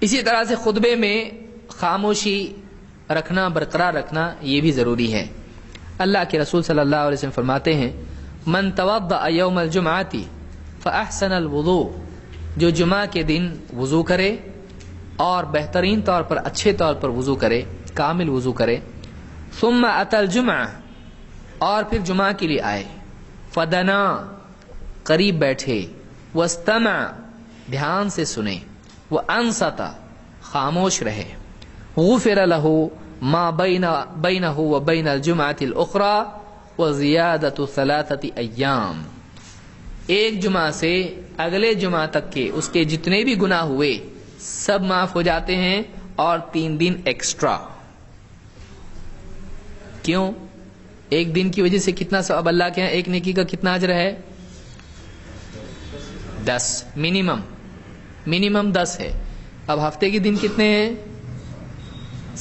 اسی طرح سے خطبے میں خاموشی رکھنا، برقرار رکھنا یہ بھی ضروری ہے۔ اللہ کے رسول صلی اللہ علیہ وسلم فرماتے ہیں من توضأ یوم الجمعۃ فاحسن الوضوء، جو جمعہ کے دن وضو کرے اور بہترین طور پر، اچھے طور پر وضو کرے، کامل وضو کرے، ثم اتى الجمعہ، اور پھر جمعہ کے لیے آئے، فدنا، قریب بیٹھے، واستمع، دھیان سے سنے، وانصت، خاموش رہے، غفر له ما بینہ وبین الجمعۃ الاخرى وزیادۃ 3 ایام، ایک جمعہ سے اگلے جمعہ تک کے اس کے جتنے بھی گناہ ہوئے سب معاف ہو جاتے ہیں، اور 3 دن ایکسٹرا۔ کیوں؟ ایک دن کی وجہ سے کتنا ثواب اللہ کے ہاں، ایک نیکی کا کتنا اجر ہے؟ 10، منیمم 10 ہے۔ اب ہفتے کے دن کتنے ہیں؟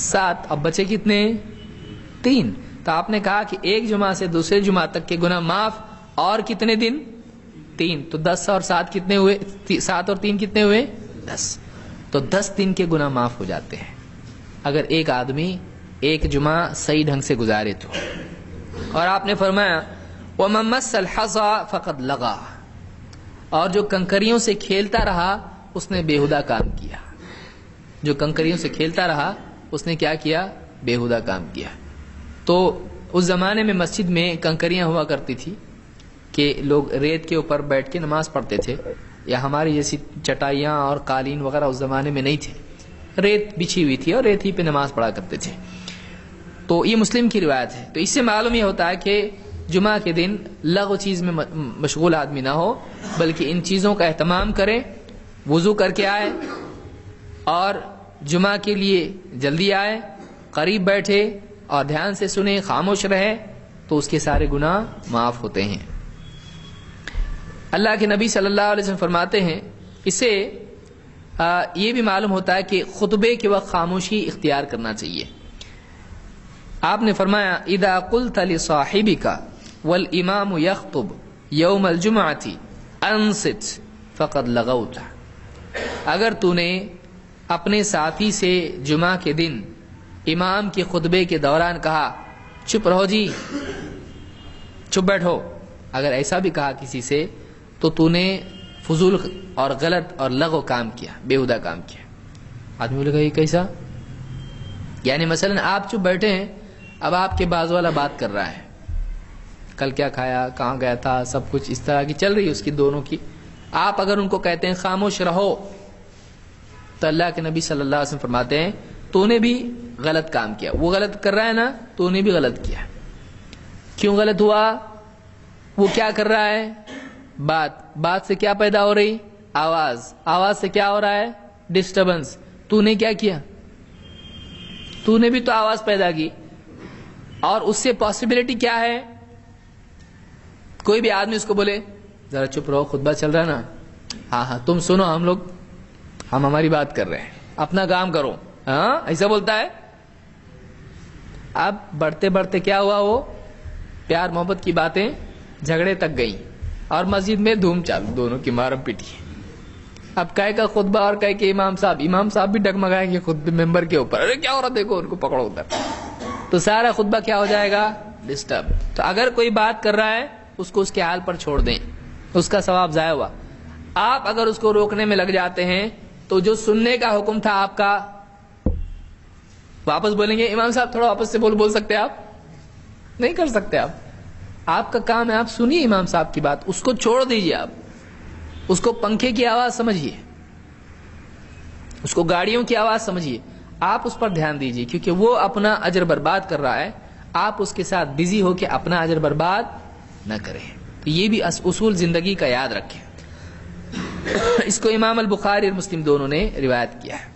7، اب بچے کتنے ہیں؟ 3۔ تو آپ نے کہا کہ ایک جمعہ سے دوسرے جمعہ تک کے گناہ معاف، اور کتنے دن؟ 3۔ تو 10 اور 7 کتنے ہوئے؟ 7 اور 3 کتنے ہوئے؟ 10۔ تو 10 دن کے گناہ معاف ہو جاتے ہیں اگر ایک آدمی ایک جمعہ صحیح ڈھنگ سے گزارے تو۔ اور آپ نے فرمایا وَمَن مَسَّ الْحَصَىٰ فَقَدْ لَغَا، اور جو کنکریوں سے کھیلتا رہا اس نے بےہودہ کام کیا۔ جو کنکریوں سے کھیلتا رہا اس نے کیا کیا؟ بےہودہ کام کیا۔ تو اس زمانے میں مسجد میں کنکریاں ہوا کرتی تھی کہ لوگ ریت کے اوپر بیٹھ کے نماز پڑھتے تھے، یا ہماری جیسی چٹائیاں اور قالین وغیرہ اس زمانے میں نہیں تھے، ریت بچھی ہوئی تھی اور ریت ہی پہ نماز پڑھا کرتے تھے۔ تو یہ مسلم کی روایت ہے۔ تو اس سے معلوم یہ ہوتا ہے کہ جمعہ کے دن لغو چیز میں مشغول آدمی نہ ہو، بلکہ ان چیزوں کا اہتمام کرے، وضو کر کے آئے اور جمعہ کے لیے جلدی آئے، قریب بیٹھے اور دھیان سے سنے، خاموش رہے، تو اس کے سارے گناہ معاف ہوتے ہیں۔ اللہ کے نبی صلی اللہ علیہ وسلم فرماتے ہیں، اس سے یہ بھی معلوم ہوتا ہے کہ خطبے کے وقت خاموشی اختیار کرنا چاہیے۔ آپ نے فرمایا اذا قلت لصاحبك والامام يخطب يوم الجمعة انصت فقد لغوت، اگر تو نے اپنے ساتھی سے جمعہ کے دن امام کے خطبے کے دوران کہا چپ رہو جی، چپ بیٹھو، اگر ایسا بھی کہا کسی سے تو نے فضول اور غلط اور لغو کام کیا، بےہودہ کام کیا۔ آدمی بولے گا یہ کیسا؟ یعنی مثلا آپ چپ بیٹھے ہیں، اب آپ کے بازو والا بات کر رہا ہے، کل کیا کھایا، کہاں گیا تھا، سب کچھ اس طرح کی چل رہی ہے اس کی دونوں کی۔ آپ اگر ان کو کہتے ہیں خاموش رہو، تو اللہ کے نبی صلی اللہ علیہ وسلم فرماتے ہیں تو نے بھی غلط کام کیا، وہ غلط کر رہا ہے نا، تو نے بھی غلط کیا۔ کیوں غلط ہوا؟ وہ کیا کر رہا ہے؟ بات سے کیا پیدا ہو رہی؟ آواز سے کیا ہو رہا ہے؟ ڈسٹربنس۔ تو نے کیا کیا؟ تو نے بھی تو آواز پیدا کی، اور اس سے پاسبلٹی کیا ہے؟ کوئی بھی آدمی اس کو بولے ذرا چپ رہو، خطبہ چل رہا ہے نا، ہاں تم سنو، ہم ہماری بات کر رہے ہیں، اپنا کام کرو، ہاں ایسا بولتا ہے۔ اب بڑھتے بڑھتے کیا ہوا؟ وہ پیار محبت کی باتیں جھگڑے تک گئیں، اور مسجد میں دھوم چالو، دونوں کی مارم پیٹی۔ اب کہے کا خطبہ اور کہے کہ امام صاحب بھی ڈگمگائیں گے خود ممبر کے اوپر، ارے کیا ہو رہا دیکھو، ان کو پکڑو ادھر، تو سارا خطبہ کیا ہو جائے گا؟ ڈسٹرب۔ تو اگر کوئی بات کر رہا ہے اس کو اس کے حال پر چھوڑ دیں، اس کا ثواب ضائع ہوا۔ آپ اگر اس کو روکنے میں لگ جاتے ہیں تو جو سننے کا حکم تھا آپ کا، واپس بولیں گے امام صاحب تھوڑا واپس سے بول سکتے آپ؟ نہیں کر سکتے آپ کا کام ہے آپ سنیے امام صاحب کی بات، اس کو چھوڑ دیجیے، آپ اس کو پنکھے کی آواز سمجھیے، اس کو گاڑیوں کی آواز سمجھیے، آپ اس پر دھیان دیجیے، کیونکہ وہ اپنا اجر برباد کر رہا ہے، آپ اس کے ساتھ بزی ہو کے اپنا اجر برباد نہ کریں۔ تو یہ بھی اصول زندگی کا یاد رکھیں۔ اس کو امام البخاری اور مسلم دونوں نے روایت کیا ہے۔